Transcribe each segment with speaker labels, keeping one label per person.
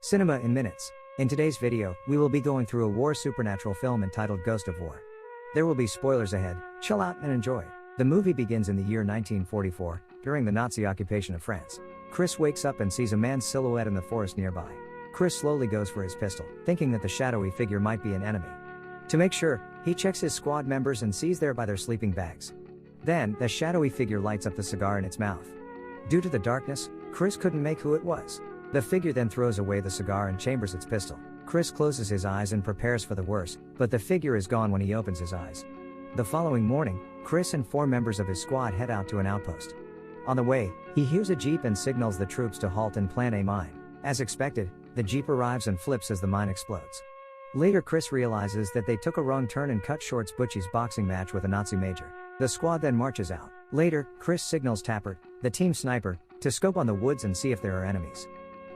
Speaker 1: Cinema in minutes. In today's video, we will be going through a war supernatural film entitled Ghost of War. There will be spoilers ahead, chill out and enjoy. The movie begins in the year 1944, during the Nazi occupation of France. Chris wakes up and sees a man's silhouette in the forest nearby. Chris slowly goes for his pistol, thinking that the shadowy figure might be an enemy. To make sure, he checks his squad members and sees there by their sleeping bags. Then, the shadowy figure lights up the cigar in its mouth. Due to the darkness, Chris couldn't make who it was. The figure then throws away the cigar and chambers its pistol. Chris closes his eyes and prepares for the worst, but the figure is gone when he opens his eyes. The following morning, Chris and 4 members of his squad head out to an outpost. On the way, he hears a jeep and signals the troops to halt and plant a mine. As expected, the jeep arrives and flips as the mine explodes. Later, Chris realizes that they took a wrong turn and cut short Butchie's boxing match with a Nazi major. The squad then marches out. Later, Chris signals Tappert, the team sniper, to scope on the woods and see if there are enemies.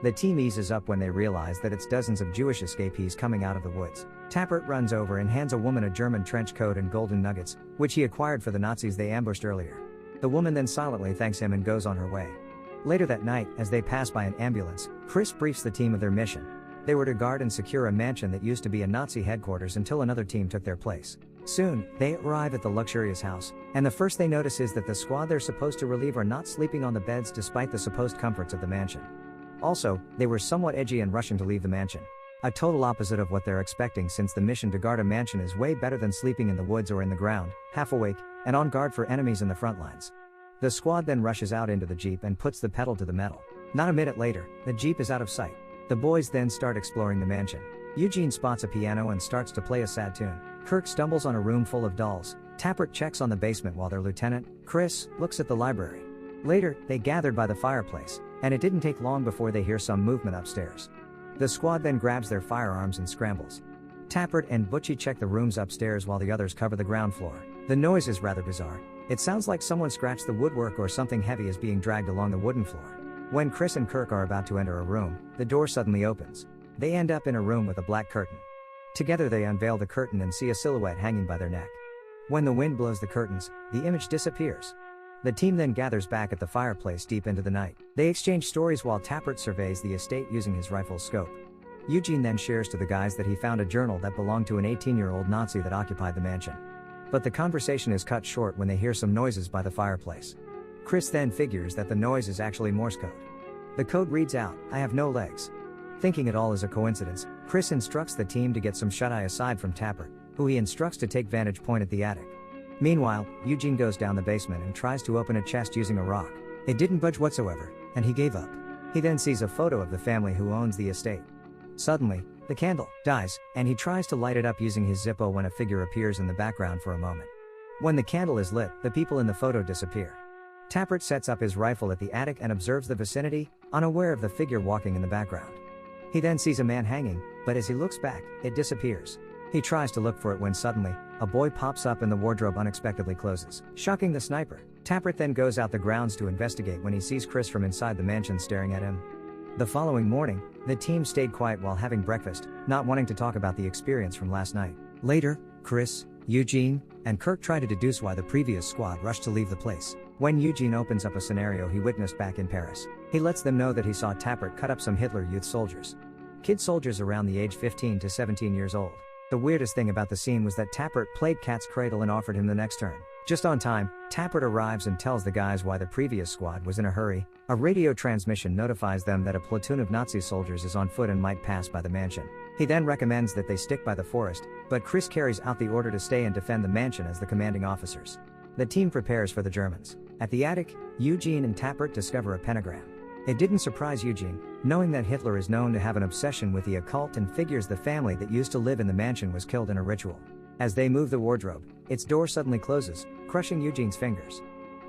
Speaker 1: The team eases up when they realize that it's dozens of Jewish escapees coming out of the woods. Tappert runs over and hands a woman a German trench coat and golden nuggets, which he acquired for the Nazis they ambushed earlier. The woman then silently thanks him and goes on her way. Later that night, as they pass by an ambulance, Chris briefs the team of their mission. They were to guard and secure a mansion that used to be a Nazi headquarters until another team took their place. Soon, they arrive at the luxurious house, and the first they notice is that the squad they're supposed to relieve are not sleeping on the beds despite the supposed comforts of the mansion. Also, they were somewhat edgy and rushing to leave the mansion. A total opposite of what they're expecting, since the mission to guard a mansion is way better than sleeping in the woods or in the ground, half awake, and on guard for enemies in the front lines. The squad then rushes out into the jeep and puts the pedal to the metal. Not a minute later, the jeep is out of sight. The boys then start exploring the mansion. Eugene spots a piano and starts to play a sad tune. Kirk stumbles on a room full of dolls. Tappert checks on the basement while their lieutenant, Chris, looks at the library. Later, they gathered by the fireplace, and it didn't take long before they hear some movement upstairs. The squad then grabs their firearms and scrambles. Tappert and Butchie check the rooms upstairs while the others cover the ground floor. The noise is rather bizarre. It sounds like someone scratched the woodwork or something heavy is being dragged along the wooden floor. When Chris and Kirk are about to enter a room, the door suddenly opens. They end up in a room with a black curtain. Together they unveil the curtain and see a silhouette hanging by their neck. When the wind blows the curtains, the image disappears. The team then gathers back at the fireplace deep into the night. They exchange stories while Tappert surveys the estate using his rifle's scope. Eugene then shares to the guys that he found a journal that belonged to an 18-year-old Nazi that occupied the mansion. But the conversation is cut short when they hear some noises by the fireplace. Chris then figures that the noise is actually Morse code. The code reads out, "I have no legs." Thinking it all is a coincidence, Chris instructs the team to get some shut-eye aside from Tappert, who he instructs to take vantage point at the attic. Meanwhile, Eugene goes down the basement and tries to open a chest using a rock. It didn't budge whatsoever, and he gave up. He then sees a photo of the family who owns the estate. Suddenly, the candle dies, and he tries to light it up using his Zippo when a figure appears in the background for a moment. When the candle is lit, the people in the photo disappear. Tappert sets up his rifle at the attic and observes the vicinity, unaware of the figure walking in the background. He then sees a man hanging, but as he looks back, it disappears. He tries to look for it when suddenly, a boy pops up and the wardrobe unexpectedly closes, shocking the sniper. Tappert then goes out the grounds to investigate when he sees Chris from inside the mansion staring at him. The following morning, the team stayed quiet while having breakfast, not wanting to talk about the experience from last night. Later, Chris, Eugene, and Kirk try to deduce why the previous squad rushed to leave the place. When Eugene opens up a scenario he witnessed back in Paris, he lets them know that he saw Tappert cut up some Hitler Youth soldiers. Kid soldiers around the age 15 to 17 years old. The weirdest thing about the scene was that Tappert played cat's cradle and offered him the next turn. Just on time, Tappert arrives and tells the guys why the previous squad was in a hurry. A radio transmission notifies them that a platoon of Nazi soldiers is on foot and might pass by the mansion. He then recommends that they stick by the forest, but Chris carries out the order to stay and defend the mansion as the commanding officers. The team prepares for the Germans. At the attic, Eugene and Tappert discover a pentagram. It didn't surprise Eugene, knowing that Hitler is known to have an obsession with the occult and figures the family that used to live in the mansion was killed in a ritual. As they move the wardrobe, its door suddenly closes, crushing Eugene's fingers.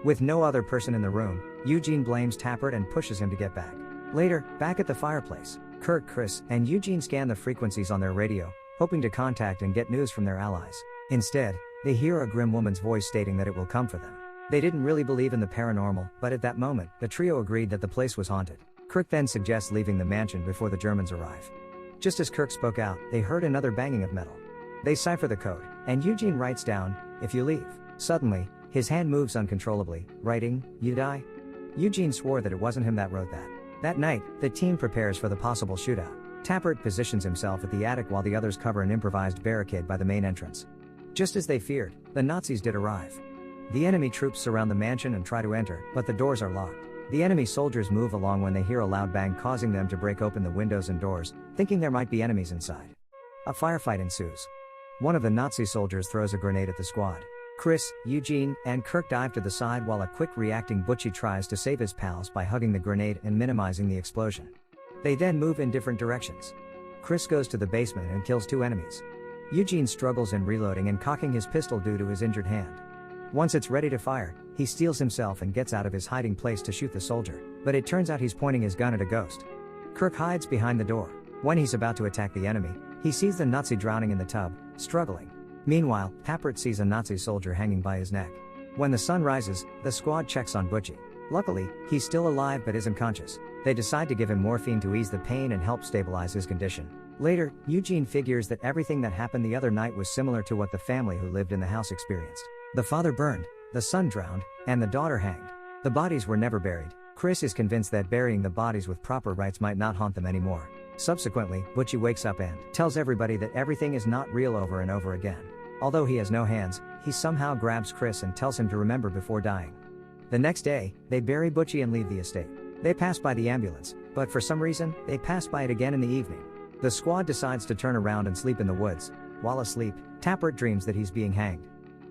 Speaker 1: With no other person in the room, Eugene blames Tappert and pushes him to get back. Later, back at the fireplace, Kirk, Chris, and Eugene scan the frequencies on their radio, hoping to contact and get news from their allies. Instead, they hear a grim woman's voice stating that it will come for them. They didn't really believe in the paranormal, but at that moment, the trio agreed that the place was haunted. Kirk then suggests leaving the mansion before the Germans arrive. Just as Kirk spoke out, they heard another banging of metal. They cipher the code, and Eugene writes down, "If you leave." Suddenly, his hand moves uncontrollably, writing, "You die." Eugene swore that it wasn't him that wrote that. That night, the team prepares for the possible shootout. Tappert positions himself at the attic while the others cover an improvised barricade by the main entrance. Just as they feared, the Nazis did arrive. The enemy troops surround the mansion and try to enter, but the doors are locked. The enemy soldiers move along when they hear a loud bang, causing them to break open the windows and doors, thinking there might be enemies inside. A firefight ensues. One of the Nazi soldiers throws a grenade at the squad. Chris, Eugene, and Kirk dive to the side while a quick reacting Butchie tries to save his pals by hugging the grenade and minimizing the explosion. They then move in different directions. Chris goes to the basement and kills 2 enemies. Eugene struggles in reloading and cocking his pistol due to his injured hand. Once it's ready to fire, he steels himself and gets out of his hiding place to shoot the soldier, but it turns out he's pointing his gun at a ghost. Kirk hides behind the door. When he's about to attack the enemy, he sees the Nazi drowning in the tub, struggling. Meanwhile, Tappert sees a Nazi soldier hanging by his neck. When the sun rises, the squad checks on Butchie. Luckily, he's still alive but isn't conscious. They decide to give him morphine to ease the pain and help stabilize his condition. Later, Eugene figures that everything that happened the other night was similar to what the family who lived in the house experienced. The father burned, the son drowned, and the daughter hanged. The bodies were never buried. Chris is convinced that burying the bodies with proper rites might not haunt them anymore. Subsequently, Butchie wakes up and tells everybody that everything is not real over and over again. Although he has no hands, he somehow grabs Chris and tells him to remember before dying. The next day, they bury Butchie and leave the estate. They pass by the ambulance, but for some reason, they pass by it again in the evening. The squad decides to turn around and sleep in the woods. While asleep, Tappert dreams that he's being hanged.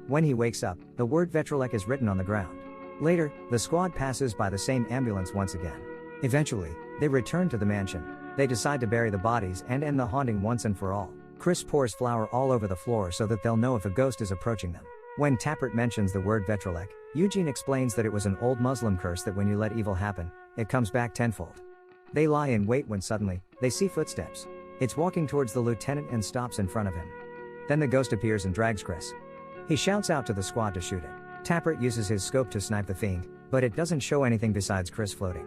Speaker 1: When he wakes up, the word Vetrolek is written on the ground. Later, the squad passes by the same ambulance once again. Eventually, they return to the mansion. They decide to bury the bodies and end the haunting once and for all. Chris pours flour all over the floor so that they'll know if a ghost is approaching them. When Tappert mentions the word Vetrolek, Eugene explains that it was an old Muslim curse that when you let evil happen, it comes back tenfold. They lie in wait when suddenly, they see footsteps. It's walking towards the lieutenant and stops in front of him. Then the ghost appears and drags Chris. He shouts out to the squad to shoot it. Tappert uses his scope to snipe the fiend, but it doesn't show anything besides Chris floating.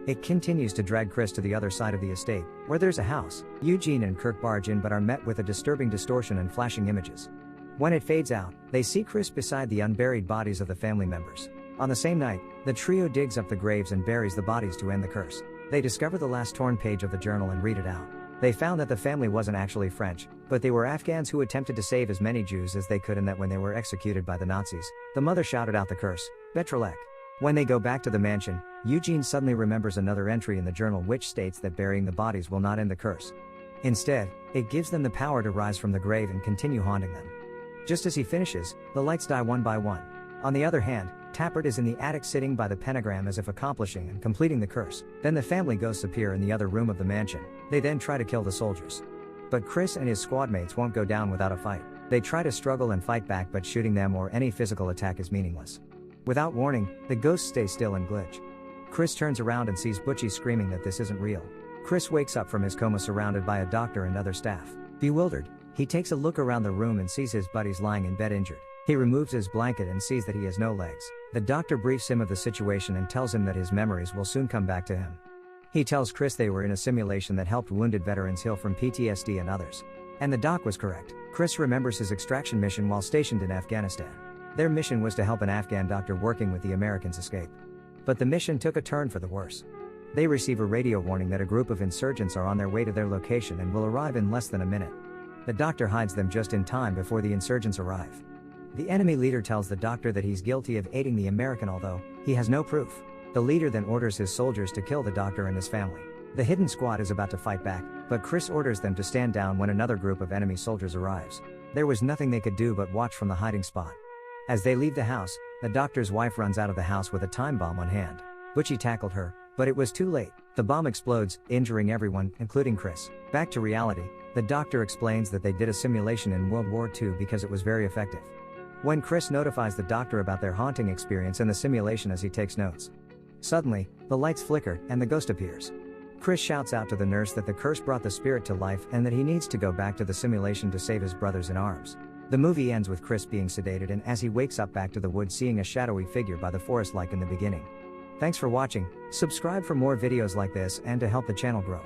Speaker 1: It continues to drag Chris to the other side of the estate, where there's a house. Eugene and Kirk barge in but are met with a disturbing distortion and flashing images. When it fades out, they see Chris beside the unburied bodies of the family members. On the same night, the trio digs up the graves and buries the bodies to end the curse. They discover the last torn page of the journal and read it out. They found that the family wasn't actually French, but they were Afghans who attempted to save as many Jews as they could, and that when they were executed by the Nazis, the mother shouted out the curse, Vetrolek. When they go back to the mansion, Eugene suddenly remembers another entry in the journal which states that burying the bodies will not end the curse. Instead, it gives them the power to rise from the grave and continue haunting them. Just as he finishes, the lights die one by one. On the other hand, Tappert is in the attic sitting by the pentagram as if accomplishing and completing the curse. Then the family ghosts appear in the other room of the mansion. They then try to kill the soldiers. But Chris and his squadmates won't go down without a fight. They try to struggle and fight back, but shooting them or any physical attack is meaningless. Without warning, the ghosts stay still and glitch. Chris turns around and sees Butchie screaming that this isn't real. Chris wakes up from his coma surrounded by a doctor and other staff. Bewildered, he takes a look around the room and sees his buddies lying in bed injured. He removes his blanket and sees that he has no legs. The doctor briefs him of the situation and tells him that his memories will soon come back to him. He tells Chris they were in a simulation that helped wounded veterans heal from PTSD and others. And the doc was correct. Chris remembers his extraction mission while stationed in Afghanistan. Their mission was to help an Afghan doctor working with the Americans escape. But the mission took a turn for the worse. They receive a radio warning that a group of insurgents are on their way to their location and will arrive in less than a minute. The doctor hides them just in time before the insurgents arrive. The enemy leader tells the doctor that he's guilty of aiding the American, although he has no proof. The leader then orders his soldiers to kill the doctor and his family. The hidden squad is about to fight back, but Chris orders them to stand down when another group of enemy soldiers arrives. There was nothing they could do but watch from the hiding spot. As they leave the house, the doctor's wife runs out of the house with a time bomb on hand. Butchie tackled her, but it was too late. The bomb explodes, injuring everyone, including Chris. Back to reality, the doctor explains that they did a simulation in World War II because it was very effective. When Chris notifies the doctor about their haunting experience and the simulation as he takes notes. Suddenly, the lights flicker and the ghost appears. Chris shouts out to the nurse that the curse brought the spirit to life and that he needs to go back to the simulation to save his brothers in arms. The movie ends with Chris being sedated and as he wakes up back to the woods seeing a shadowy figure by the forest like in the beginning. Thanks for watching, subscribe for more videos like this and to help the channel grow.